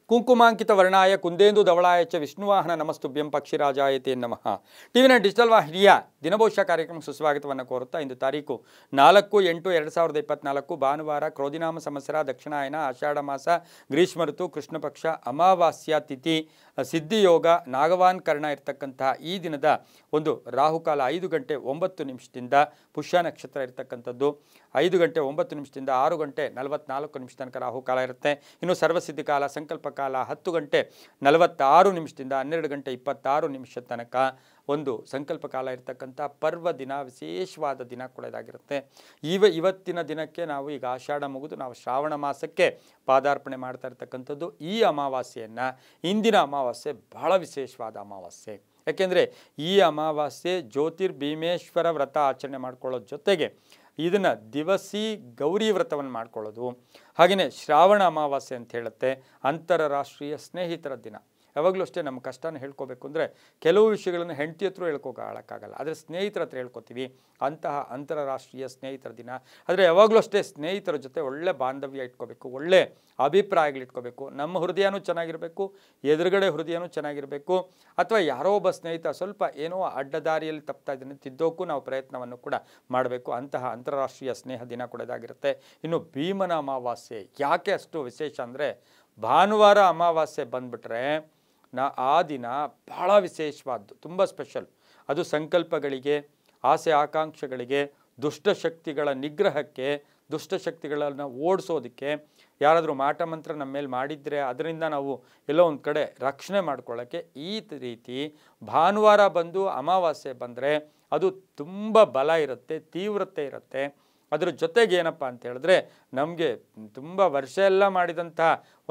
ಕುಂಕುಮಾಂಕಿತ ವರ್ಣಾಯ ಕುಂದೇಂದು ಧವಳಾಯ ಚ ವಿಷ್ಣುವಾಹನ ನಮಸ್ತುಭ್ಯಂ ಪಕ್ಷಿರಾಜಾಯತೆ ನಮಃ. ಟಿವಿನ ಡಿಜಿಟಲ್ ವಾಹಿನಿಯ ದಿನಭವಿಷ್ಯ ಕಾರ್ಯಕ್ರಮಕ್ಕೆ ಸುಸ್ವಾಗತವನ್ನು ಕೋರುತ್ತಾ ಇಂದು ತಾರೀಕು 4-8-2024 ಭಾನುವಾರ, ಕ್ರೋಧಿನಾಮ ಸಂವತ್ಸರ, ದಕ್ಷಿಣಾಯನ, ಆಷಾಢ ಮಾಸ, ಗ್ರೀಷ್ಮ ಋತು, ಕೃಷ್ಣ ಪಕ್ಷ, ಅಮಾವಾಸ್ಯ ತಿಥಿ, ಸಿದ್ಧಿಯೋಗ, ನಾಗವಾನ್ ಕರ್ಣ ಇರತಕ್ಕಂತಹ ಈ ದಿನದ ಒಂದು ರಾಹುಕಾಲ 5 ಗಂಟೆ 9 ನಿಮಿಷದಿಂದ, ಪುಷ್ಯ ನಕ್ಷತ್ರ ಇರತಕ್ಕಂಥದ್ದು 5 ಗಂಟೆ 9 ನಿಮಿಷದಿಂದ 6 ಗಂಟೆ 44 ನಿಮಿಷ ತನಕ ರಾಹುಕಾಲ ಇರುತ್ತೆ. ಇನ್ನು ಸರ್ವಸಿದ್ಧಿ ಕಾಲ, ಸಂಕಲ್ಪ ಕಾಲ 10 ಗಂಟೆ 46 ನಿಮಿಷದಿಂದ 12 ಗಂಟೆ 26 ನಿಮಿಷ ತನಕ ಒಂದು ಸಂಕಲ್ಪ ಕಾಲ ಇರತಕ್ಕಂಥ ಪರ್ವ ದಿನ, ವಿಶೇಷವಾದ ದಿನ ಕೂಡ ಇದಾಗಿರುತ್ತೆ. ಇವತ್ತಿನ ದಿನಕ್ಕೆ ನಾವು ಈಗ ಆಷಾಢ ಮುಗಿದು ನಾವು ಶ್ರಾವಣ ಮಾಸಕ್ಕೆ ಪಾದಾರ್ಪಣೆ ಮಾಡ್ತಾ ಇರ್ತಕ್ಕಂಥದ್ದು. ಈ ಅಮಾವಾಸ್ಯೆಯನ್ನು, ಇಂದಿನ ಅಮಾವಾಸ್ಯೆ ಬಹಳ ವಿಶೇಷವಾದ ಅಮಾವಾಸ್ಯೆ. ಯಾಕೆಂದರೆ ಈ ಅಮಾವಾಸ್ಯೆ ಜ್ಯೋತಿರ್ಭೀಮೇಶ್ವರ ವ್ರತ ಆಚರಣೆ ಮಾಡ್ಕೊಳ್ಳೋದ್ರ ಜೊತೆಗೆ ಇದನ್ನು ದಿವಸಿ ಗೌರಿ ವ್ರತವನ್ನು ಮಾಡ್ಕೊಳ್ಳೋದು. ಹಾಗೆಯೇ ಶ್ರಾವಣ ಅಮಾವಾಸ್ಯೆ ಅಂತ ಹೇಳುತ್ತೆ ಅಂತಾರಾಷ್ಟ್ರೀಯ ಸ್ನೇಹಿತರ ದಿನ. ಯಾವಾಗಲೂ ಅಷ್ಟೇ ನಮ್ಮ ಕಷ್ಟನ ಹೇಳ್ಕೋಬೇಕು ಅಂದರೆ ಕೆಲವು ವಿಷಯಗಳನ್ನು ಹೆಂಡತಿ ಹತ್ರ ಹೇಳ್ಕೋಕ್ಕಾಗಲ್ಲ, ಆದರೆ ಸ್ನೇಹಿತರ ಹತ್ರ ಹೇಳ್ಕೊತೀವಿ. ಅಂತಹ ಅಂತಾರಾಷ್ಟ್ರೀಯ ಸ್ನೇಹಿತರ ದಿನ. ಆದರೆ ಯಾವಾಗಲೂ ಅಷ್ಟೇ ಸ್ನೇಹಿತರ ಜೊತೆ ಒಳ್ಳೆ ಬಾಂಧವ್ಯ ಇಟ್ಕೋಬೇಕು, ಒಳ್ಳೆ ಅಭಿಪ್ರಾಯಗಳಿಟ್ಕೋಬೇಕು. ನಮ್ಮ ಹೃದಯನೂ ಚೆನ್ನಾಗಿರಬೇಕು, ಎದುರುಗಡೆ ಹೃದಯನೂ ಚೆನ್ನಾಗಿರಬೇಕು. ಅಥವಾ ಯಾರೋ ಒಬ್ಬ ಸ್ನೇಹಿತ ಸ್ವಲ್ಪ ಏನೋ ಅಡ್ಡದಾರಿಯಲ್ಲಿ ತಪ್ತಾ ಇದ್ದಾನೆ, ತಿದ್ದೋಕ್ಕೂ ನಾವು ಪ್ರಯತ್ನವನ್ನು ಕೂಡ ಮಾಡಬೇಕು. ಅಂತಹ ಅಂತಾರಾಷ್ಟ್ರೀಯ ಸ್ನೇಹ ದಿನ ಕೂಡ ಇದಾಗಿರುತ್ತೆ. ಇನ್ನು ಭೀಮನ ಅಮಾವಾಸ್ಯೆ ಯಾಕೆ ಅಷ್ಟು ವಿಶೇಷ ಅಂದರೆ, ಭಾನುವಾರ ಅಮಾವಾಸ್ಯೆ ಬಂದುಬಿಟ್ರೆ ಆ ದಿನ ಬಹಳ ವಿಶೇಷವಾದ್ದು, ತುಂಬ ಸ್ಪೆಷಲ್. ಅದು ಸಂಕಲ್ಪಗಳಿಗೆ, ಆಸೆ ಆಕಾಂಕ್ಷೆಗಳಿಗೆ, ದುಷ್ಟಶಕ್ತಿಗಳ ನಿಗ್ರಹಕ್ಕೆ, ದುಷ್ಟಶಕ್ತಿಗಳನ್ನು ಓಡಿಸೋದಕ್ಕೆ, ಯಾರಾದರೂ ಮಾಟ ಮಂತ್ರ ನಮ್ಮ ಮೇಲೆ ಮಾಡಿದರೆ ಅದರಿಂದ ನಾವು ಎಲ್ಲೋ ಒಂದು ಕಡೆ ರಕ್ಷಣೆ ಮಾಡ್ಕೊಳ್ಳೋಕ್ಕೆ ಈ ರೀತಿ ಭಾನುವಾರ ಬಂದು ಅಮಾವಾಸ್ಯೆ ಬಂದರೆ ಅದು ತುಂಬ ಬಲ ಇರುತ್ತೆ, ತೀವ್ರತೆ ಇರುತ್ತೆ. ಅದರ ಜೊತೆಗೆ ಏನಪ್ಪ ಅಂತ ಹೇಳಿದ್ರೆ, ನಮಗೆ ತುಂಬ ವರ್ಷ ಎಲ್ಲ ಮಾಡಿದಂಥ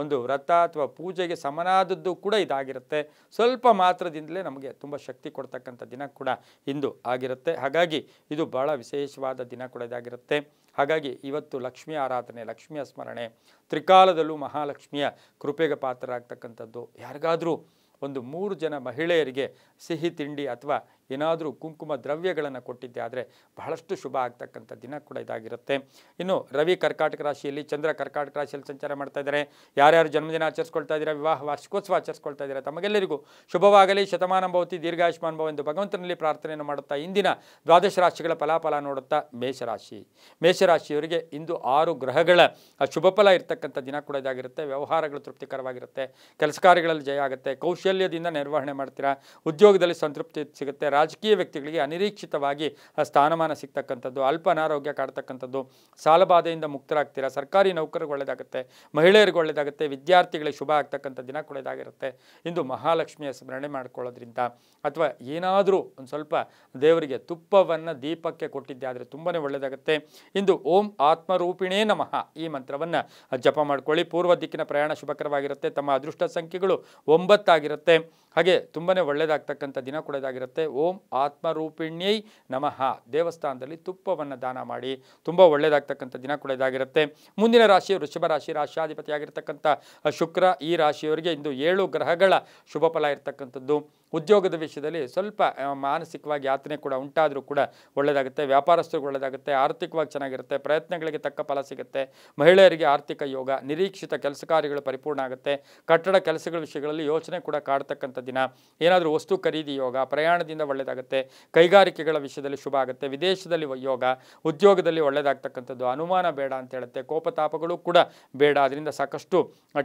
ಒಂದು ವ್ರತ ಅಥವಾ ಪೂಜೆಗೆ ಸಮನಾದದ್ದು ಕೂಡ ಇದಾಗಿರುತ್ತೆ. ಸ್ವಲ್ಪ ಮಾತ್ರದಿಂದಲೇ ನಮಗೆ ತುಂಬ ಶಕ್ತಿ ಕೊಡ್ತಕ್ಕಂಥ ದಿನ ಕೂಡ ಇಂದು ಆಗಿರುತ್ತೆ. ಹಾಗಾಗಿ ಇದು ಭಾಳ ವಿಶೇಷವಾದ ದಿನ ಕೂಡ ಇದಾಗಿರುತ್ತೆ. ಹಾಗಾಗಿ ಇವತ್ತು ಲಕ್ಷ್ಮೀ ಆರಾಧನೆ, ಲಕ್ಷ್ಮಿಯ ಸ್ಮರಣೆ, ತ್ರಿಕಾಲದಲ್ಲೂ ಮಹಾಲಕ್ಷ್ಮಿಯ ಕೃಪೆಗೆ ಪಾತ್ರರಾಗ್ತಕ್ಕಂಥದ್ದು. ಯಾರಿಗಾದರೂ ಒಂದು 3 ಜನ ಮಹಿಳೆಯರಿಗೆ ಸಿಹಿ ತಿಂಡಿ ಅಥವಾ ಏನಾದರೂ ಕುಂಕುಮ ದ್ರವ್ಯಗಳನ್ನು ಕೊಟ್ಟಿದ್ದೆ ಆದರೆ ಬಹಳಷ್ಟು ಶುಭ ಆಗ್ತಕ್ಕಂಥ ದಿನ ಕೂಡ ಇದಾಗಿರುತ್ತೆ. ಇನ್ನು ರವಿ ಕರ್ಕಾಟಕ ರಾಶಿಯಲ್ಲಿ, ಚಂದ್ರ ಕರ್ಕಾಟಕ ರಾಶಿಯಲ್ಲಿ ಸಂಚಾರ ಮಾಡ್ತಾ ಇದ್ದಾರೆ. ಯಾರ್ಯಾರು ಜನ್ಮದಿನ ಆಚರಿಸ್ಕೊಳ್ತಾ ಇದ್ದೀರಾ, ವಿವಾಹ ವಾರ್ಷಿಕೋತ್ಸವ ಆಚರಿಸ್ಕೊಳ್ತಾ ಇದ್ದೀರಾ, ತಮಗೆಲ್ಲರಿಗೂ ಶುಭವಾಗಲಿ, ಶತಮಾನ ಭವತಿ, ದೀರ್ಘಾಯುಷ್ಮಾನ್ ಭವ ಎಂದು ಭಗವಂತನಲ್ಲಿ ಪ್ರಾರ್ಥನೆಯನ್ನು ಮಾಡುತ್ತಾ ಇಂದಿನ ದ್ವಾದಶ ರಾಶಿಗಳ ಫಲಾಫಲ ನೋಡುತ್ತಾ ಮೇಷರಾಶಿಯವರಿಗೆ ಇಂದು 6 ಗ್ರಹಗಳ ಶುಭ ಫಲ ಇರ್ತಕ್ಕಂಥ ದಿನ ಕೂಡ ಇದಾಗಿರುತ್ತೆ. ವ್ಯವಹಾರಗಳು ತೃಪ್ತಿಕರವಾಗಿರುತ್ತೆ, ಕೆಲಸ ಕಾರ್ಯಗಳಲ್ಲಿ ಜಯ ಆಗುತ್ತೆ, ಕೌಶಲ್ಯದಿಂದ ನಿರ್ವಹಣೆ ಮಾಡ್ತೀರಾ, ಉದ್ಯೋಗದಲ್ಲಿ ಸಂತೃಪ್ತಿ ಸಿಗುತ್ತೆ. ರಾಜಕೀಯ ವ್ಯಕ್ತಿಗಳಿಗೆ ಅನಿರೀಕ್ಷಿತವಾಗಿ ಸ್ಥಾನಮಾನ ಸಿಗ್ತಕ್ಕಂಥದ್ದು, ಅಲ್ಪ ಅನಾರೋಗ್ಯ ಕಾಡ್ತಕ್ಕಂಥದ್ದು, ಸಾಲಬಾಧೆಯಿಂದ ಮುಕ್ತರಾಗ್ತೀರಾ, ಸರ್ಕಾರಿ ನೌಕರಿಗೆ ಒಳ್ಳೆಯದಾಗುತ್ತೆ, ಮಹಿಳೆಯರಿಗೆ ಒಳ್ಳೆಯದಾಗುತ್ತೆ, ವಿದ್ಯಾರ್ಥಿಗಳಿಗೆ ಶುಭ ಆಗ್ತಕ್ಕಂಥ ದಿನ ಕೂಡ ಇದಾಗಿರುತ್ತೆ. ಇಂದು ಮಹಾಲಕ್ಷ್ಮಿಯ ಸ್ಮರಣೆ ಮಾಡ್ಕೊಳ್ಳೋದ್ರಿಂದ ಅಥವಾ ಏನಾದರೂ ಒಂದು ಸ್ವಲ್ಪ ದೇವರಿಗೆ ತುಪ್ಪವನ್ನು ದೀಪಕ್ಕೆ ಕೊಟ್ಟಿದ್ದೆ ಆದರೆ ತುಂಬಾ ಒಳ್ಳೆಯದಾಗುತ್ತೆ. ಇಂದು ಓಂ ಆತ್ಮರೂಪಿಣೇ ನಮಃ ಈ ಮಂತ್ರವನ್ನು ಜಪ ಮಾಡ್ಕೊಳ್ಳಿ. ಪೂರ್ವ ದಿಕ್ಕಿನ ಪ್ರಯಾಣ ಶುಭಕರವಾಗಿರುತ್ತೆ. ತಮ್ಮ ಅದೃಷ್ಟ ಸಂಖ್ಯೆಗಳು 9 ಆಗಿರುತ್ತೆ. ಹಾಗೆ ತುಂಬಾ ಒಳ್ಳೆಯದಾಗ್ತಕ್ಕಂಥ ದಿನ ಕೂಡ ಇದಾಗಿರುತ್ತೆ. ಓಂ ಆತ್ಮರೂಪಿಣ್ಯೈ ನಮಃ ದೇವಸ್ಥಾನದಲ್ಲಿ ತುಪ್ಪವನ್ನು ದಾನ ಮಾಡಿ, ತುಂಬ ಒಳ್ಳೆಯದಾಗ್ತಕ್ಕಂಥ ದಿನ ಕೂಡ ಇದಾಗಿರುತ್ತೆ. ಮುಂದಿನ ರಾಶಿ ವೃಷಭ ರಾಶಿ, ರಾಶ್ಯಾಧಿಪತಿಯಾಗಿರ್ತಕ್ಕಂಥ ಶುಕ್ರ. ಈ ರಾಶಿಯವರಿಗೆ ಇಂದು 7 ಗ್ರಹಗಳ ಶುಭ ಫಲ ಇರ್ತಕ್ಕಂಥದ್ದು. ಉದ್ಯೋಗದ ವಿಷಯದಲ್ಲಿ ಸ್ವಲ್ಪ ಮಾನಸಿಕವಾಗಿ ಯಾತನೆ ಕೂಡ ಉಂಟಾದರೂ ಕೂಡ ಒಳ್ಳೆಯದಾಗುತ್ತೆ. ವ್ಯಾಪಾರಸ್ಥರಿಗೆ ಒಳ್ಳೆಯದಾಗುತ್ತೆ, ಆರ್ಥಿಕವಾಗಿ ಚೆನ್ನಾಗಿರುತ್ತೆ, ಪ್ರಯತ್ನಗಳಿಗೆ ತಕ್ಕ ಫಲ ಸಿಗುತ್ತೆ. ಮಹಿಳೆಯರಿಗೆ ಆರ್ಥಿಕ ಯೋಗ, ನಿರೀಕ್ಷಿತ ಕೆಲಸ ಕಾರ್ಯಗಳು ಪರಿಪೂರ್ಣ ಆಗುತ್ತೆ. ಕಟ್ಟಡ ಕೆಲಸಗಳ ವಿಷಯಗಳಲ್ಲಿ ಯೋಚನೆ ಕೂಡ ಕಾಡ್ತಕ್ಕಂಥ ದಿನ. ಏನಾದರೂ ವಸ್ತು ಖರೀದಿ ಯೋಗ, ಪ್ರಯಾಣದಿಂದ ಒಳ್ಳೆಯದಾಗುತ್ತೆ. ಕೈಗಾರಿಕೆಗಳ ವಿಷಯದಲ್ಲಿ ಶುಭ ಆಗುತ್ತೆ. ವಿದೇಶದಲ್ಲಿ ಯೋಗ, ಉದ್ಯೋಗದಲ್ಲಿ ಒಳ್ಳೆಯದಾಗ್ತಕ್ಕಂಥದ್ದು. ಅನುಮಾನ ಬೇಡ ಅಂತ ಹೇಳುತ್ತೆ, ಕೋಪತಾಪಗಳು ಕೂಡ ಬೇಡ, ಅದರಿಂದ ಸಾಕಷ್ಟು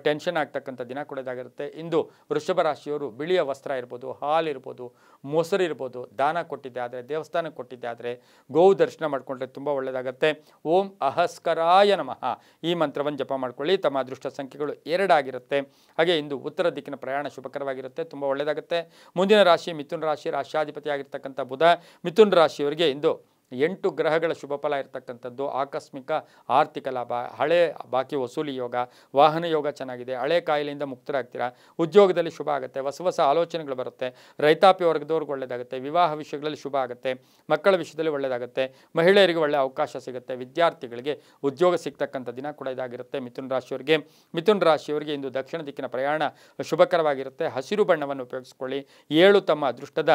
ಟೆನ್ಷನ್ ಆಗ್ತಕ್ಕಂಥ ದಿನ ಕೂಡ ಇದಾಗಿರುತ್ತೆ. ಇಂದು ವೃಷಭ ರಾಶಿಯವರು ಬಿಳಿಯ ವಸ್ತ್ರ ಇರ್ಬೋದು, ಹಾಲಿರ್ಬೋದು, ಮೊಸರಿರ್ಬೋದು ದಾನ ಕೊಟ್ಟಿದ್ದೆ ಆದರೆ, ದೇವಸ್ಥಾನಕ್ಕೆ ಕೊಟ್ಟಿದ್ದೆ ಆದರೆ, ಗೋವು ದರ್ಶನ ಮಾಡಿಕೊಂಡ್ರೆ ತುಂಬ ಒಳ್ಳೆಯದಾಗುತ್ತೆ. ಓಂ ಅಹಸ್ಕರಾಯ ನಮಃ ಈ ಮಂತ್ರವನ್ನು ಜಪ ಮಾಡ್ಕೊಳ್ಳಿ. ತಮ್ಮ ಅದೃಷ್ಟ ಸಂಖ್ಯೆಗಳು 2 ಆಗಿರುತ್ತೆ. ಹಾಗೆ ಇಂದು ಉತ್ತರ ದಿಕ್ಕಿನ ಪ್ರಯಾಣ ಶುಭಕರವಾಗಿರುತ್ತೆ, ತುಂಬ ಒಳ್ಳೆಯದಾಗುತ್ತೆ. ಮುಂದಿನ ರಾಶಿ ಮಿಥುನ ರಾಶಿ, ರಾಶ್ಯಾಧಿಪತಿಯಾಗಿರ್ತಕ್ಕಂಥ ಬುಧ. ಮಿಥುನ ರಾಶಿಯವರಿಗೆ ಇಂದು 8 ಗ್ರಹಗಳ ಶುಭ ಫಲ ಇರತಕ್ಕಂಥದ್ದು. ಆಕಸ್ಮಿಕ ಆರ್ಥಿಕ ಲಾಭ, ಹಳೆ ಬಾಕಿ ವಸೂಲಿ ಯೋಗ, ವಾಹನ ಯೋಗ ಚೆನ್ನಾಗಿದೆ, ಹಳೆ ಕಾಯಿಲೆಯಿಂದ ಮುಕ್ತರಾಗ್ತೀರಾ, ಉದ್ಯೋಗದಲ್ಲಿ ಶುಭ ಆಗುತ್ತೆ, ಹೊಸ ಆಲೋಚನೆಗಳು ಬರುತ್ತೆ, ರೈತಾಪಿ ವರ್ಗದವ್ರಿಗೆ ಒಳ್ಳೆಯದಾಗುತ್ತೆ, ವಿವಾಹ ವಿಷಯಗಳಲ್ಲಿ ಶುಭ ಆಗುತ್ತೆ, ಮಕ್ಕಳ ವಿಷಯದಲ್ಲಿ ಒಳ್ಳೆಯದಾಗುತ್ತೆ, ಮಹಿಳೆಯರಿಗೆ ಒಳ್ಳೆಯ ಅವಕಾಶ ಸಿಗುತ್ತೆ, ವಿದ್ಯಾರ್ಥಿಗಳಿಗೆ ಉದ್ಯೋಗ ಸಿಗ್ತಕ್ಕಂಥ ದಿನ ಕೂಡ ಇದಾಗಿರುತ್ತೆ. ಮಿಥುನ ರಾಶಿಯವರಿಗೆ ಇಂದು ದಕ್ಷಿಣ ದಿಕ್ಕಿನ ಪ್ರಯಾಣ ಶುಭಕರವಾಗಿರುತ್ತೆ. ಹಸಿರು ಬಣ್ಣವನ್ನು ಉಪಯೋಗಿಸ್ಕೊಳ್ಳಿ. 7 ತಮ್ಮ ಅದೃಷ್ಟದ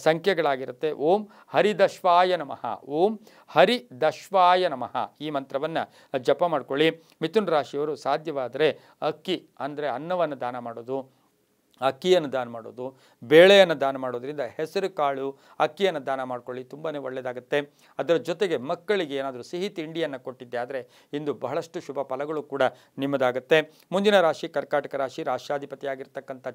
ಸಂಖ್ಯೆಗಳಾಗಿರುತ್ತೆ. ಓಂ ಹರಿದಶ್ವಾಯ ನಮಃ ಓಂ ಹರಿ ದಶ್ವಾಯ ನಮಃ ಈ ಮಂತ್ರವನ್ನು ಜಪ ಮಾಡ್ಕೊಳ್ಳಿ. ಮಿಥುನ ರಾಶಿಯವರು ಸಾಧ್ಯವಾದರೆ ಅಕ್ಕಿ ಅಂದರೆ ಅನ್ನವನ್ನು ದಾನ ಮಾಡೋದು, ಅಕ್ಕಿಯನ್ನು ದಾನ ಮಾಡೋದು, ಬೇಳೆಯನ್ನು ದಾನ ಮಾಡೋದ್ರಿಂದ ಹೆಸರು ಕಾಳು ಅಕ್ಕಿಯನ್ನು ದಾನ ಮಾಡ್ಕೊಳ್ಳಿ, ತುಂಬಾ ಒಳ್ಳೆಯದಾಗುತ್ತೆ. ಅದರ ಜೊತೆಗೆ ಮಕ್ಕಳಿಗೆ ಏನಾದರೂ ಸಿಹಿ ತಿಂಡಿಯನ್ನು ಕೊಟ್ಟಿದ್ದೆ ಆದರೆ ಇಂದು ಬಹಳಷ್ಟು ಶುಭ ಫಲಗಳು ಕೂಡ ನಿಮ್ಮದಾಗುತ್ತೆ. ಮುಂದಿನ ರಾಶಿ ಕರ್ಕಾಟಕ ರಾಶಿ. ರಾಷ್ಟ್ರಾಧಿಪತಿಯಾಗಿರ್ತಕ್ಕಂಥ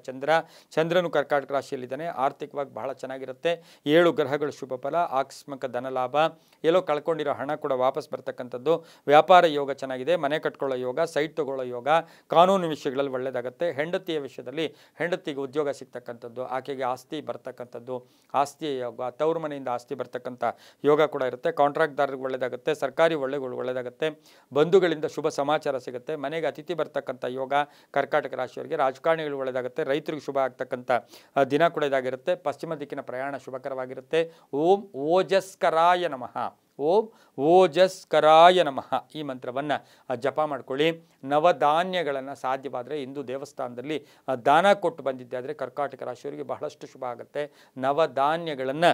ಚಂದ್ರನು ಕರ್ಕಾಟಕ ರಾಶಿಯಲ್ಲಿದ್ದಾನೆ. ಆರ್ಥಿಕವಾಗಿ ಬಹಳ ಚೆನ್ನಾಗಿರುತ್ತೆ. 7 ಗ್ರಹಗಳು ಶುಭ ಫಲ, ಆಕಸ್ಮಿಕ ಧನಲಾಭ, ಎಲ್ಲೋ ಕಳ್ಕೊಂಡಿರೋ ಹಣ ಕೂಡ ವಾಪಸ್ ಬರ್ತಕ್ಕಂಥದ್ದು, ವ್ಯಾಪಾರ ಯೋಗ ಚೆನ್ನಾಗಿದೆ, ಮನೆ ಕಟ್ಕೊಳ್ಳೋ ಯೋಗ, ಸೈಟ್ ತಗೊಳ್ಳೋ ಯೋಗ, ಕಾನೂನು ವಿಷಯಗಳಲ್ಲಿ ಒಳ್ಳೆಯದಾಗುತ್ತೆ. ಹೆಂಡತಿಯ ವಿಷಯದಲ್ಲಿ ಹೆಂಡತಿಗೆ ಉದ್ಯೋಗ ಸಿಗ್ತಕ್ಕಂಥದ್ದು, ಆಕೆಗೆ ಆಸ್ತಿ ಬರ್ತಕ್ಕಂಥದ್ದು, ಆಸ್ತಿಯ ಯೋಗ, ತವರು ಮನೆಯಿಂದ ಆಸ್ತಿ ಬರ್ತಕ್ಕಂಥ ಯೋಗ ಕೂಡ ಇರುತ್ತೆ. ಕಾಂಟ್ರಾಕ್ಟ್ದಾರರಿಗೆ ಒಳ್ಳೆಯದಾಗುತ್ತೆ, ಸರ್ಕಾರಿ ಒಳ್ಳೆಯದಾಗುತ್ತೆ, ಬಂಧುಗಳಿಂದ ಶುಭ ಸಮಾಚಾರ ಸಿಗುತ್ತೆ, ಮನೆಗೆ ಅತಿಥಿ ಬರ್ತಕ್ಕಂಥ ಯೋಗ ಕರ್ಕಾಟಕ ರಾಶಿಯವರಿಗೆ, ರಾಜಕಾರಣಿಗಳು ಒಳ್ಳೆಯದಾಗುತ್ತೆ, ರೈತರಿಗೆ ಶುಭ ಆಗ್ತಕ್ಕಂಥ ದಿನ ಕೂಡ ಇದಾಗಿರುತ್ತೆ. ಪಶ್ಚಿಮ ದಿಕ್ಕಿನ ಪ್ರಯಾಣ ಶುಭಕರವಾಗಿರುತ್ತೆ. ಓಂ ಓಜಸ್ಕರಾಯ ನಮಃ, ಓಂ ಓಜಸ್ಕರಾಯ ನಮಃ ಈ ಮಂತ್ರವನ್ನು ಜಪ ಮಾಡ್ಕೊಳ್ಳಿ. ನವಧಾನ್ಯಗಳನ್ನು ಸಾಧ್ಯವಾದರೆ ಇಂದು ದೇವಸ್ಥಾನದಲ್ಲಿ ದಾನ ಕೊಟ್ಟು ಬಂದಿದ್ದೆ ಆದರೆ ಕರ್ಕಾಟಕ ರಾಶಿಯವರಿಗೆ ಬಹಳಷ್ಟು ಶುಭ ಆಗುತ್ತೆ. ನವಧಾನ್ಯಗಳನ್ನು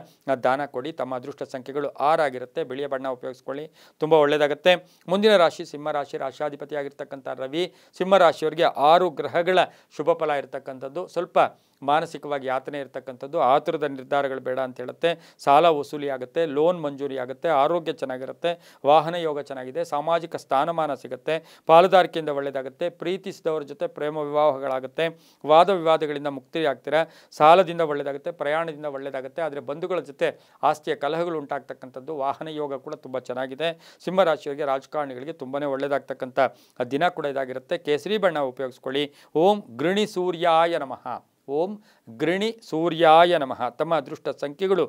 ದಾನ ಕೊಡಿ. ತಮ್ಮ ಅದೃಷ್ಟ ಸಂಖ್ಯೆಗಳು 6 ಆಗಿರುತ್ತೆ. ಬಿಳಿಯ ಬಣ್ಣ ಉಪಯೋಗಿಸ್ಕೊಳ್ಳಿ, ತುಂಬ ಒಳ್ಳೆಯದಾಗುತ್ತೆ. ಮುಂದಿನ ರಾಶಿ ಸಿಂಹರಾಶಿ. ರಾಷ್ಟ್ರಾಧಿಪತಿಯಾಗಿರ್ತಕ್ಕಂಥ ರವಿ ಸಿಂಹರಾಶಿಯವರಿಗೆ 6 ಗ್ರಹಗಳ ಶುಭ ಫಲ ಇರತಕ್ಕಂಥದ್ದು. ಸ್ವಲ್ಪ ಮಾನಸಿಕವಾಗಿ ಯಾತನೆ ಇರತಕ್ಕಂಥದ್ದು, ಆತುರದ ನಿರ್ಧಾರಗಳು ಬೇಡ ಅಂತ ಹೇಳುತ್ತೆ. ಸಾಲ ವಸೂಲಿ ಆಗುತ್ತೆ, ಲೋನ್ ಮಂಜೂರಿ ಆಗುತ್ತೆ, ಆರೋಗ್ಯ ಚೆನ್ನಾಗಿರುತ್ತೆ, ವಾಹನ ಯೋಗ ಚೆನ್ನಾಗಿದೆ, ಸಾಮಾಜಿಕ ಸ್ಥಾನಮಾನ ಸಿಗುತ್ತೆ, ಪಾಲುದಾರಿಕೆಯಿಂದ ಒಳ್ಳೆಯದಾಗುತ್ತೆ, ಪ್ರೀತಿಸಿದವರ ಜೊತೆ ಪ್ರೇಮ ವಿವಾಹಗಳಾಗುತ್ತೆ, ವಾದ ವಿವಾದಗಳಿಂದ ಮುಕ್ತಿ ಆಗ್ತೀರಾ, ಸಾಲದಿಂದ ಒಳ್ಳೆಯದಾಗುತ್ತೆ, ಪ್ರಯಾಣದಿಂದ ಒಳ್ಳೆಯದಾಗುತ್ತೆ. ಆದರೆ ಬಂಧುಗಳ ಜೊತೆ ಆಸ್ತಿಯ ಕಲಹಗಳು ಉಂಟಾಗ್ತಕ್ಕಂಥದ್ದು, ವಾಹನ ಯೋಗ ಕೂಡ ತುಂಬ ಚೆನ್ನಾಗಿದೆ. ಸಿಂಹರಾಶಿಯವರಿಗೆ ರಾಜಕಾರಣಿಗಳಿಗೆ ತುಂಬಾ ಒಳ್ಳೆಯದಾಗ್ತಕ್ಕಂಥ ದಿನ ಕೂಡ ಇದಾಗಿರುತ್ತೆ. ಕೇಸರಿ ಬಣ್ಣ ಉಪಯೋಗಿಸ್ಕೊಳ್ಳಿ. ಓಂ ಗೃಣಿ ಸೂರ್ಯಾಯ ನಮಃ, ಓಂ ಗೃಣಿ ಸೂರ್ಯಾಯ ನಮಃ. ತಮ್ಮ ಅದೃಷ್ಟ ಸಂಖ್ಯೆಗಳು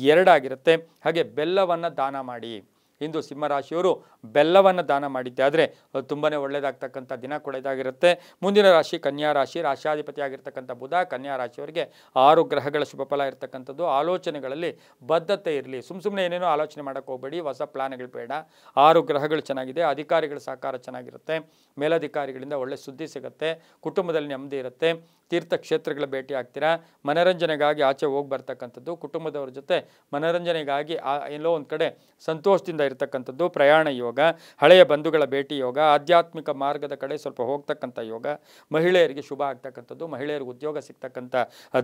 2 ಆಗಿರುತ್ತೆ. ಹಾಗೆ ಬೆಲ್ಲವನ್ನು ದಾನ ಮಾಡಿ. ಇಂದು ಸಿಂಹರಾಶಿಯವರು ಬೆಲ್ಲವನ್ನು ದಾನ ಮಾಡಿದ್ದೆ ಆದರೆ ತುಂಬಾ ಒಳ್ಳೆಯದಾಗ್ತಕ್ಕಂಥ ದಿನ ಕೂಡ ಇದಾಗಿರುತ್ತೆ. ಮುಂದಿನ ರಾಶಿ ಕನ್ಯಾ ರಾಶಿ. ರಾಷ್ಟ್ರಾಧಿಪತಿಯಾಗಿರ್ತಕ್ಕಂಥ ಬುಧ ಕನ್ಯಾ ರಾಶಿಯವರಿಗೆ 6 ಗ್ರಹಗಳ ಶುಭ ಫಲ ಇರತಕ್ಕಂಥದ್ದು. ಆಲೋಚನೆಗಳಲ್ಲಿ ಬದ್ಧತೆ ಇರಲಿ, ಸುಮ್ಮನೆ ಏನೇನೋ ಆಲೋಚನೆ ಮಾಡೋಕ್ಕೆ ಹೋಗಬೇಡಿ, ಹೊಸ ಪ್ಲಾನ್ಗಳು ಬೇಡ. 6 ಗ್ರಹಗಳು ಚೆನ್ನಾಗಿದೆ, ಅಧಿಕಾರಿಗಳ ಸಹಕಾರ ಚೆನ್ನಾಗಿರುತ್ತೆ, ಮೇಲಧಿಕಾರಿಗಳಿಂದ ಒಳ್ಳೆ ಸುದ್ದಿ ಸಿಗುತ್ತೆ, ಕುಟುಂಬದಲ್ಲಿ ನೆಮ್ಮದಿ ಇರುತ್ತೆ, ತೀರ್ಥಕ್ಷೇತ್ರಗಳ ಭೇಟಿ ಆಗ್ತೀರಾ, ಮನರಂಜನೆಗಾಗಿ ಆಚೆ ಹೋಗಿ ಬರ್ತಕ್ಕಂಥದ್ದು, ಕುಟುಂಬದವ್ರ ಜೊತೆ ಮನರಂಜನೆಗಾಗಿ ಎಲ್ಲೋ ಒಂದು ಕಡೆ ಸಂತೋಷದಿಂದ ಇರತಕ್ಕಂಥದ್ದು, ಪ್ರಯಾಣ ಯೋಗ, ಹಳೆಯ ಬಂಧುಗಳ ಭೇಟಿ ಯೋಗ, ಆಧ್ಯಾತ್ಮಿಕ ಮಾರ್ಗದ ಕಡೆ ಸ್ವಲ್ಪ ಹೋಗ್ತಕ್ಕಂಥ ಯೋಗ, ಮಹಿಳೆಯರಿಗೆ ಶುಭ ಆಗ್ತಕ್ಕಂಥದ್ದು, ಮಹಿಳೆಯರಿಗೆ ಉದ್ಯೋಗ ಸಿಗ್ತಕ್ಕಂಥ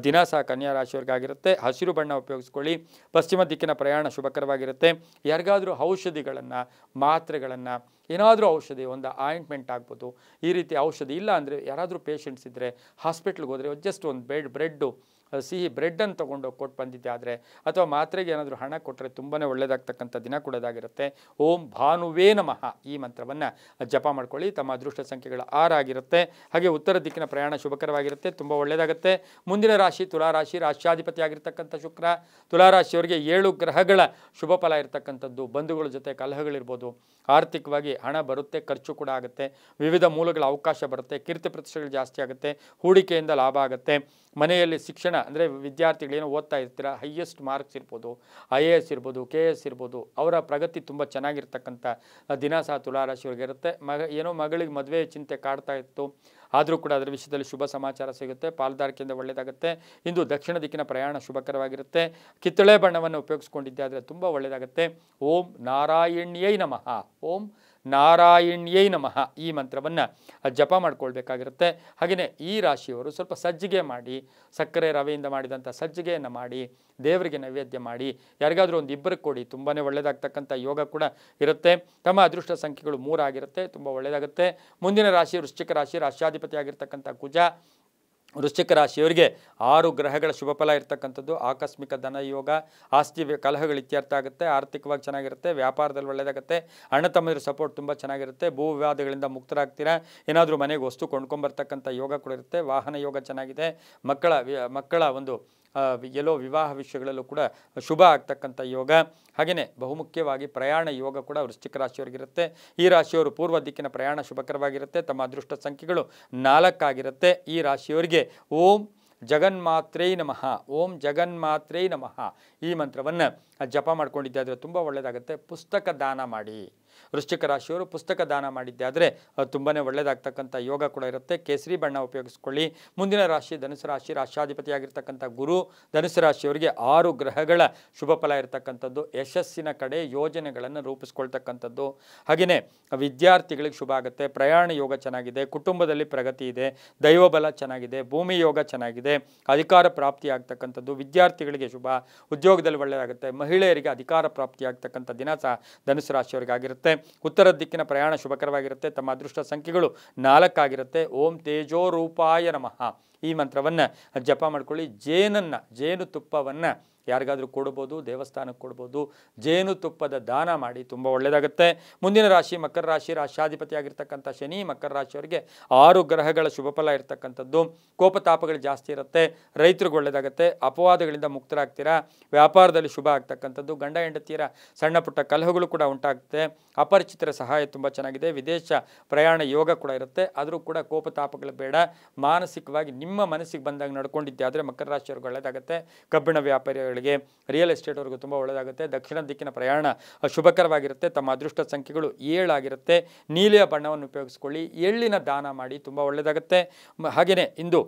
ದಿನ ಸಹ ಕನ್ಯಾ ರಾಶಿಯವರಿಗಾಗಿರುತ್ತೆ. ಹಸಿರು ಬಣ್ಣ ಉಪಯೋಗಿಸ್ಕೊಳ್ಳಿ. ಪಶ್ಚಿಮ ದಿಕ್ಕಿನ ಪ್ರಯಾಣ ಶುಭಕರವಾಗಿರುತ್ತೆ. ಯಾರಿಗಾದರೂ ಔಷಧಿಗಳನ್ನು, ಮಾತ್ರೆಗಳನ್ನು, ಏನಾದರೂ ಔಷಧಿ, ಒಂದು ಆಯಿಂಟ್ಮೆಂಟ್ ಆಗ್ಬೋದು, ಈ ರೀತಿ ಔಷಧಿ ಇಲ್ಲ ಅಂದರೆ ಯಾರಾದರೂ ಪೇಷಂಟ್ಸ್ ಇದ್ದರೆ ಹಾಸ್ಪಿಟ್ಲ್ಗೆ ಹೋದರೆ ಜಸ್ಟ್ ಒಂದು ಬ್ರೆಡ್ಡು, ಸಿಹಿ ಬ್ರೆಡ್ಡನ್ನು ತೊಗೊಂಡು ಕೊಟ್ಟು ಬಂದಿದ್ದೆ ಆದರೆ, ಅಥವಾ ಮಾತ್ರೆಗೆ ಏನಾದರೂ ಹಣ ಕೊಟ್ಟರೆ ತುಂಬಾ ಒಳ್ಳೆಯದಾಗ್ತಕ್ಕಂಥ ದಿನ ಕೂಡ ಇದಾಗಿರುತ್ತೆ. ಓಂ ಭಾನುವೇ ನಮಃ ಈ ಮಂತ್ರವನ್ನು ಜಪ ಮಾಡ್ಕೊಳ್ಳಿ. ತಮ್ಮ ಅದೃಷ್ಟ ಸಂಖ್ಯೆಗಳು 6 ಆಗಿರುತ್ತೆ. ಹಾಗೆ ಉತ್ತರ ದಿಕ್ಕಿನ ಪ್ರಯಾಣ ಶುಭಕರವಾಗಿರುತ್ತೆ, ತುಂಬ ಒಳ್ಳೆಯದಾಗುತ್ತೆ. ಮುಂದಿನ ರಾಶಿ ತುಲಾರಾಶಿ. ರಾಷ್ಟ್ರಾಧಿಪತಿಯಾಗಿರ್ತಕ್ಕಂಥ ಶುಕ್ರ ತುಲಾರಾಶಿಯವರಿಗೆ 7 ಗ್ರಹಗಳ ಶುಭ ಫಲ ಇರತಕ್ಕಂಥದ್ದು. ಬಂಧುಗಳ ಜೊತೆ ಕಲಹಗಳಿರ್ಬೋದು, ಆರ್ಥಿಕವಾಗಿ ಹಣ ಬರುತ್ತೆ, ಖರ್ಚು ಕೂಡ ಆಗುತ್ತೆ, ವಿವಿಧ ಮೂಲಗಳ ಅವಕಾಶ ಬರುತ್ತೆ, ಕೀರ್ತಿ ಪ್ರತಿಷ್ಠೆಗಳು ಜಾಸ್ತಿ ಆಗುತ್ತೆ, ಹೂಡಿಕೆಯಿಂದ ಲಾಭ ಆಗುತ್ತೆ. ಮನೆಯಲ್ಲಿ ಶಿಕ್ಷಣ ಅಂದರೆ ವಿದ್ಯಾರ್ಥಿಗಳೇನೋ ಓದ್ತಾ ಇರ್ತೀರ, ಹೈಯೆಸ್ಟ್ ಮಾರ್ಕ್ಸ್ ಇರ್ಬೋದು, IAS ಇರ್ಬೋದು, KS ಇರ್ಬೋದು, ಅವರ ಪ್ರಗತಿ ತುಂಬ ಚೆನ್ನಾಗಿರ್ತಕ್ಕಂಥ ದಿನ ಸಹ ತುಲಾರಾಶಿಯವರಿಗೆ ಇರುತ್ತೆ. ಏನೋ ಮಗಳಿಗೆ ಮದುವೆ ಚಿಂತೆ ಕಾಡ್ತಾ ಇತ್ತು, ಆದರೂ ಕೂಡ ಅದರ ವಿಷಯದಲ್ಲಿ ಶುಭ ಸಮಾಚಾರ ಸಿಗುತ್ತೆ, ಪಾಲುದಾರಿಕೆಯಿಂದ ಒಳ್ಳೆಯದಾಗುತ್ತೆ. ಇಂದು ದಕ್ಷಿಣ ದಿಕ್ಕಿನ ಪ್ರಯಾಣ ಶುಭಕರವಾಗಿರುತ್ತೆ. ಕಿತ್ತಳೆ ಬಣ್ಣವನ್ನು ಉಪಯೋಗಿಸ್ಕೊಂಡಿದ್ದೆ ಆದರೆ ತುಂಬ ಒಳ್ಳೆಯದಾಗುತ್ತೆ. ಓಂ ನಾರಾಯಣ್ಯೈ ನಮಃ, ಓಂ ನಾರಾಯಣ್ಯೈ ನಮಃ ಈ ಮಂತ್ರವನ್ನು ಜಪ ಮಾಡ್ಕೊಳ್ಬೇಕಾಗಿರುತ್ತೆ. ಹಾಗೆಯೇ ಈ ರಾಶಿಯವರು ಸ್ವಲ್ಪ ಸಜ್ಜಿಗೆ ಮಾಡಿ, ಸಕ್ಕರೆ ರವೆಯಿಂದ ಮಾಡಿದಂಥ ಸಜ್ಜಿಗೆಯನ್ನು ಮಾಡಿ ದೇವರಿಗೆ ನೈವೇದ್ಯ ಮಾಡಿ, ಯಾರಿಗಾದರೂ ಒಂದು ಇಬ್ಬರಿಗೆ ಕೊಡಿ, ತುಂಬಾ ಒಳ್ಳೆಯದಾಗ್ತಕ್ಕಂಥ ಯೋಗ ಕೂಡ ಇರುತ್ತೆ. ತಮ್ಮ ಅದೃಷ್ಟ ಸಂಖ್ಯೆಗಳು 3 ಆಗಿರುತ್ತೆ, ತುಂಬ ಒಳ್ಳೆಯದಾಗುತ್ತೆ. ಮುಂದಿನ ರಾಶಿ ವೃಶ್ಚಿಕ ರಾಶಿ. ರಾಷ್ಟ್ರಾಧಿಪತಿ ಆಗಿರ್ತಕ್ಕಂಥ ಕುಜ ವೃಶ್ಚಿಕ ರಾಶಿಯವರಿಗೆ 6 ಗ್ರಹಗಳ ಶುಭ ಫಲ ಇರ್ತಕ್ಕಂಥದ್ದು. ಆಕಸ್ಮಿಕ ಧನ ಯೋಗ, ಆಸ್ತಿ ಕಲಹಗಳು ಇತ್ಯರ್ಥ ಆಗುತ್ತೆ, ಆರ್ಥಿಕವಾಗಿ ಚೆನ್ನಾಗಿರುತ್ತೆ, ವ್ಯಾಪಾರದಲ್ಲಿ ಒಳ್ಳೆಯದಾಗುತ್ತೆ, ಅಣ್ಣ ತಮ್ಮದಿರ ಸಪೋರ್ಟ್ ತುಂಬ ಚೆನ್ನಾಗಿರುತ್ತೆ, ಭೂ ವಿವಾದಗಳಿಂದ ಮುಕ್ತರಾಗ್ತೀರಾ, ಏನಾದರೂ ಮನೆಗೆ ವಸ್ತು ಕೊಂಡ್ಕೊಂಬರ್ತಕ್ಕಂಥ ಯೋಗ ಕೂಡ ಇರುತ್ತೆ, ವಾಹನ ಯೋಗ ಚೆನ್ನಾಗಿದೆ, ಮಕ್ಕಳ ಒಂದು ಎಲ್ಲೋ ವಿವಾಹ ವಿಷಯಗಳಲ್ಲೂ ಕೂಡ ಶುಭ ಆಗ್ತಕ್ಕಂಥ ಯೋಗ. ಹಾಗೆಯೇ ಬಹುಮುಖ್ಯವಾಗಿ ಪ್ರಯಾಣ ಯೋಗ ಕೂಡ ವೃಶ್ಚಿಕ ರಾಶಿಯವರಿಗಿರುತ್ತೆ. ಈ ರಾಶಿಯವರು ಪೂರ್ವ ದಿಕ್ಕಿನ ಪ್ರಯಾಣ ಶುಭಕರವಾಗಿರುತ್ತೆ. ತಮ್ಮ ಅದೃಷ್ಟ ಸಂಖ್ಯೆಗಳು 4 ಆಗಿರುತ್ತೆ. ಈ ರಾಶಿಯವರಿಗೆ ಓಂ ಜಗನ್ಮಾತ್ರೈ ನಮಃ, ಓಂ ಜಗನ್ಮಾತ್ರೈ ನಮಃ ಈ ಮಂತ್ರವನ್ನು ಜಪ ಮಾಡ್ಕೊಂಡಿದ್ದಾದರೆ ತುಂಬ ಒಳ್ಳೆಯದಾಗುತ್ತೆ. ಪುಸ್ತಕ ದಾನ ಮಾಡಿ. ವೃಶ್ಚಿಕ ರಾಶಿಯವರು ಪುಸ್ತಕ ದಾನ ಮಾಡಿದ್ದೆ ಆದರೆ ತುಂಬಾ ಒಳ್ಳೆಯದಾಗ್ತಕ್ಕಂಥ ಯೋಗ ಕೂಡ ಇರುತ್ತೆ. ಕೇಸರಿ ಬಣ್ಣ ಉಪಯೋಗಿಸ್ಕೊಳ್ಳಿ. ಮುಂದಿನ ರಾಶಿ ಧನುಸು ರಾಶಿ. ರಾಶ್ಯಾಧಿಪತಿಯಾಗಿರ್ತಕ್ಕಂಥ ಗುರು ಧನುಸು ರಾಶಿಯವರಿಗೆ 6 ಗ್ರಹಗಳ ಶುಭ ಫಲ ಇರತಕ್ಕಂಥದ್ದು. ಯಶಸ್ಸಿನ ಕಡೆ ಯೋಜನೆಗಳನ್ನು ರೂಪಿಸ್ಕೊಳ್ತಕ್ಕಂಥದ್ದು. ಹಾಗೆಯೇ ವಿದ್ಯಾರ್ಥಿಗಳಿಗೆ ಶುಭ ಆಗುತ್ತೆ. ಪ್ರಯಾಣ ಯೋಗ ಚೆನ್ನಾಗಿದೆ. ಕುಟುಂಬದಲ್ಲಿ ಪ್ರಗತಿ ಇದೆ. ದೈವಬಲ ಚೆನ್ನಾಗಿದೆ. ಭೂಮಿ ಯೋಗ ಚೆನ್ನಾಗಿದೆ. ಅಧಿಕಾರ ಪ್ರಾಪ್ತಿ ಆಗ್ತಕ್ಕಂಥದ್ದು ವಿದ್ಯಾರ್ಥಿಗಳಿಗೆ ಶುಭ. ಉದ್ಯೋಗದಲ್ಲಿ ಒಳ್ಳೆಯದಾಗುತ್ತೆ. ಮಹಿಳೆಯರಿಗೆ ಅಧಿಕಾರ ಪ್ರಾಪ್ತಿ ಆಗ್ತಕ್ಕಂಥ ದಿನ ಸಹ ಧನುಸು ರಾಶಿಯವರಿಗೆ ಆಗಿರುತ್ತೆ. ಉತ್ತರ ದಿಕ್ಕಿನ ಪ್ರಯಾಣ ಶುಭಕರವಾಗಿರುತ್ತೆ. ತಮ್ಮ ಅದೃಷ್ಟ ಸಂಖ್ಯೆಗಳು 4 ಆಗಿರುತ್ತೆ. ಓಂ ತೇಜೋ ರೂಪಾಯ ನಮಃ ಈ ಮಂತ್ರವನ್ನು ಜಪ ಮಾಡ್ಕೊಳ್ಳಿ. ಜೇನುತುಪ್ಪವನ್ನು ಯಾರಿಗಾದರೂ ಕೊಡ್ಬೋದು, ದೇವಸ್ಥಾನಕ್ಕೆ ಕೊಡ್ಬೋದು. ಜೇನುತುಪ್ಪದ ದಾನ ಮಾಡಿ, ತುಂಬ ಒಳ್ಳೆಯದಾಗುತ್ತೆ. ಮುಂದಿನ ರಾಶಿ ಮಕರ ರಾಶಿ. ರಾಶ್ಯಾಧಿಪತಿಯಾಗಿರ್ತಕ್ಕಂಥ ಶನಿ ಮಕರ ರಾಶಿಯವರಿಗೆ 6 ಗ್ರಹಗಳ ಶುಭಫಲ ಇರತಕ್ಕಂಥದ್ದು. ಕೋಪತಾಪಗಳು ಜಾಸ್ತಿ ಇರುತ್ತೆ. ರೈತರಿಗೆ ಒಳ್ಳೆಯದಾಗುತ್ತೆ. ಅಪವಾದಗಳಿಂದ ಮುಕ್ತರಾಗ್ತೀರಾ. ವ್ಯಾಪಾರದಲ್ಲಿ ಶುಭ ಆಗ್ತಕ್ಕಂಥದ್ದು. ಗಂಡ ಹೆಂಡತಿಯರ ಸಣ್ಣ ಪುಟ್ಟ ಕಲಹಗಳು ಕೂಡ ಉಂಟಾಗುತ್ತೆ. ಅಪರಿಚಿತರ ಸಹಾಯ ತುಂಬ ಚೆನ್ನಾಗಿದೆ. ವಿದೇಶ ಪ್ರಯಾಣ ಯೋಗ ಕೂಡ ಇರುತ್ತೆ. ಆದರೂ ಕೂಡ ಕೋಪತಾಪಗಳು ಬೇಡ. ಮಾನಸಿಕವಾಗಿ ನಿಮ್ಮ ಮನಸ್ಸಿಗೆ ಬಂದಾಗ ನಡ್ಕೊಂಡಿದ್ದೆ ಆದರೆ ಮಕರ ರಾಶಿಯವ್ರಿಗೆ ಒಳ್ಳೆಯದಾಗುತ್ತೆ. ಕಬ್ಬಿಣ ವ್ಯಾಪಾರಿಗಳಿಗೆ, ರಿಯಲ್ ಎಸ್ಟೇಟ್ವರೆಗೂ ತುಂಬ ಒಳ್ಳೆಯದಾಗುತ್ತೆ. ದಕ್ಷಿಣ ದಿಕ್ಕಿನ ಪ್ರಯಾಣ ಶುಭಕರವಾಗಿರುತ್ತೆ. ತಮ್ಮ ಅದೃಷ್ಟ ಸಂಖ್ಯೆಗಳು 7 ಆಗಿರುತ್ತೆ. ನೀಲಿಯ ಬಣ್ಣವನ್ನು ಉಪಯೋಗಿಸ್ಕೊಳ್ಳಿ. ಎಳ್ಳಿನ ದಾನ ಮಾಡಿ, ತುಂಬ ಒಳ್ಳೆಯದಾಗುತ್ತೆ. ಹಾಗೆಯೇ ಇಂದು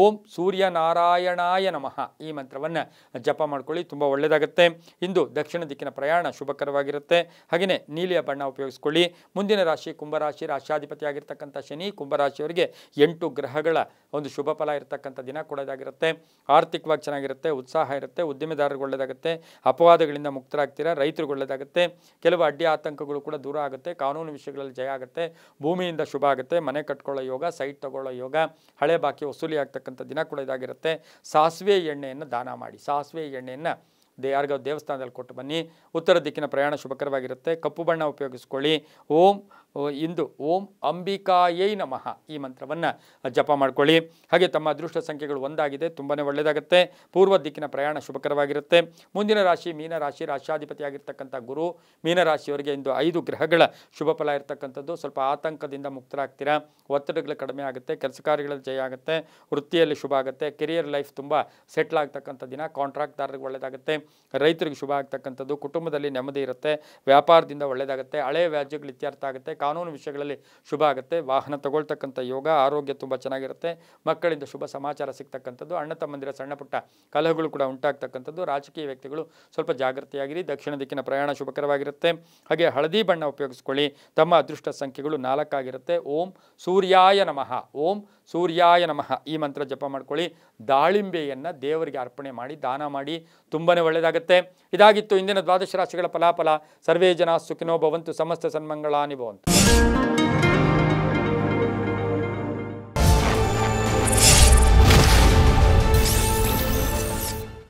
ಓಂ ಸೂರ್ಯನಾರಾಯಣಾಯ ನಮಃ ಈ ಮಂತ್ರವನ್ನು ಜಪ ಮಾಡ್ಕೊಳ್ಳಿ, ತುಂಬ ಒಳ್ಳೆಯದಾಗುತ್ತೆ. ಇಂದು ದಕ್ಷಿಣ ದಿಕ್ಕಿನ ಪ್ರಯಾಣ ಶುಭಕರವಾಗಿರುತ್ತೆ. ಹಾಗೆಯೇ ನೀಲಿಯ ಬಣ್ಣ ಉಪಯೋಗಿಸ್ಕೊಳ್ಳಿ. ಮುಂದಿನ ರಾಶಿ ಕುಂಭರಾಶಿ. ರಾಶ್ಯಾಧಿಪತಿಯಾಗಿರ್ತಕ್ಕಂಥ ಶನಿ ಕುಂಭರಾಶಿಯವರಿಗೆ 8 ಗ್ರಹಗಳ ಒಂದು ಶುಭ ಫಲ ಇರತಕ್ಕಂಥ ದಿನ ಕೊಡೋದಾಗಿರುತ್ತೆ. ಆರ್ಥಿಕವಾಗಿ ಚೆನ್ನಾಗಿರುತ್ತೆ. ಉತ್ಸಾಹ ಇರುತ್ತೆ. ಉದ್ಯಮಿದಾರರಿಗೆ ಒಳ್ಳೆಯದಾಗುತ್ತೆ. ಅಪವಾದಗಳಿಂದ ಮುಕ್ತರಾಗ್ತೀರಾ. ರೈತರಿಗೆ ಒಳ್ಳೆಯದಾಗುತ್ತೆ. ಕೆಲವು ಅಡ್ಡಿ ಆತಂಕಗಳು ಕೂಡ ದೂರ ಆಗುತ್ತೆ. ಕಾನೂನು ವಿಷಯಗಳಲ್ಲಿ ಜಯ ಆಗುತ್ತೆ. ಭೂಮಿಯಿಂದ ಶುಭ ಆಗುತ್ತೆ. ಮನೆ ಕಟ್ಕೊಳ್ಳೋ ಯೋಗ, ಸೈಟ್ ತಗೊಳ್ಳೋ ಯೋಗ, ಹಳೆ ಬಾಕಿ ವಸೂಲಿ ಆಗ್ತಕ್ಕಂಥ ದಿನ ಕೂಡ ಇದಾಗಿರುತ್ತೆ. ಸಾಸಿವೆ ಎಣ್ಣೆಯನ್ನು ದಾನ ಮಾಡಿ. ಸಾಸಿವೆ ಎಣ್ಣೆಯನ್ನು ಯಾರಿಗೋ ದೇವಸ್ಥಾನದಲ್ಲಿ ಕೊಟ್ಟು ಬನ್ನಿ. ಉತ್ತರ ದಿಕ್ಕಿನ ಪ್ರಯಾಣ ಶುಭಕರವಾಗಿರುತ್ತೆ. ಕಪ್ಪು ಬಣ್ಣ ಉಪಯೋಗಿಸ್ಕೊಳ್ಳಿ. ಇಂದು ಓಂ ಅಂಬಿಕಾಯೈ ನಮಃ ಈ ಮಂತ್ರವನ್ನು ಜಪ ಮಾಡ್ಕೊಳ್ಳಿ. ಹಾಗೆ ತಮ್ಮ ಅದೃಷ್ಟ ಸಂಖ್ಯೆಗಳು 1 ಆಗಿದೆ. ತುಂಬಾ ಒಳ್ಳೆಯದಾಗುತ್ತೆ. ಪೂರ್ವ ದಿಕ್ಕಿನ ಪ್ರಯಾಣ ಶುಭಕರವಾಗಿರುತ್ತೆ. ಮುಂದಿನ ರಾಶಿ ಮೀನರಾಶಿ. ರಾಶ್ಯಾಧಿಪತಿಯಾಗಿರ್ತಕ್ಕಂಥ ಗುರು ಮೀನರಾಶಿಯವರಿಗೆ ಇಂದು 5 ಗ್ರಹಗಳ ಶುಭ ಫಲ ಇರತಕ್ಕಂಥದ್ದು. ಸ್ವಲ್ಪ ಆತಂಕದಿಂದ ಮುಕ್ತರಾಗ್ತೀರಾ. ಒತ್ತಡಗಳು ಕಡಿಮೆ ಆಗುತ್ತೆ. ಕೆಲಸ ಕಾರ್ಯಗಳಲ್ಲಿ ಜಯ ಆಗುತ್ತೆ. ವೃತ್ತಿಯಲ್ಲಿ ಶುಭ ಆಗುತ್ತೆ. ಕೆರಿಯರ್ ಲೈಫ್ ತುಂಬ ಸೆಟ್ಲ್ ಆಗ್ತಕ್ಕಂಥ ದಿನ. ಕಾಂಟ್ರಾಕ್ಟ್ದಾರರಿಗೆ ಒಳ್ಳೆಯದಾಗುತ್ತೆ. ರೈತರಿಗೆ ಶುಭ ಆಗ್ತಕ್ಕಂಥದ್ದು. ಕುಟುಂಬದಲ್ಲಿ ನೆಮ್ಮದಿ ಇರುತ್ತೆ. ವ್ಯಾಪಾರದಿಂದ ಒಳ್ಳೆಯದಾಗುತ್ತೆ. ಹಳೆಯ ವ್ಯಾಜ್ಯಗಳು ಇತ್ಯರ್ಥ ಆಗುತ್ತೆ. ಕಾನೂನು ವಿಷಯಗಳಲ್ಲಿ ಶುಭ ಆಗುತ್ತೆ. ವಾಹನ ತಗೊಳ್ತಕ್ಕಂಥ ಯೋಗ. ಆರೋಗ್ಯ ತುಂಬ ಚೆನ್ನಾಗಿರುತ್ತೆ. ಮಕ್ಕಳಿಂದ ಶುಭ ಸಮಾಚಾರ ಸಿಗ್ತಕ್ಕಂಥದ್ದು. ಅಣ್ಣ ತಮ್ಮಂದಿರ ಸಣ್ಣ ಪುಟ್ಟ ಕಲಹಗಳು ಕೂಡ ಉಂಟಾಗ್ತಕ್ಕಂಥದ್ದು. ರಾಜಕೀಯ ವ್ಯಕ್ತಿಗಳು ಸ್ವಲ್ಪ ಜಾಗೃತಿಯಾಗಿರಿ. ದಕ್ಷಿಣ ದಿಕ್ಕಿನ ಪ್ರಯಾಣ ಶುಭಕರವಾಗಿರುತ್ತೆ. ಹಾಗೆ ಹಳದಿ ಬಣ್ಣ ಉಪಯೋಗಿಸ್ಕೊಳ್ಳಿ. ತಮ್ಮ ಅದೃಷ್ಟ ಸಂಖ್ಯೆಗಳು 4 ಆಗಿರುತ್ತೆ. ಓಂ ಸೂರ್ಯಾಯ ನಮಃ. ಓಂ ಸೂರ್ಯಾಯ ನಮಃ ಈ ಮಂತ್ರ ಜಪ ಮಾಡ್ಕೊಳ್ಳಿ. ದಾಳಿಂಬೆಯನ್ನು ದೇವರಿಗೆ ಅರ್ಪಣೆ ಮಾಡಿ, ದಾನ ಮಾಡಿ, ತುಂಬಾ ಒಳ್ಳೆಯದಾಗುತ್ತೆ. ಇದಾಗಿತ್ತು ಇಂದಿನ ದ್ವಾದಶ ರಾಶಿಗಳ ಫಲಾಫಲ. ಸರ್ವೇ ಜನ ಸುಖಿನೋ ಭವಂತು. ಸಮಸ್ತ ಸನ್ಮಂಗಳಾನಿ ಭವಂತು.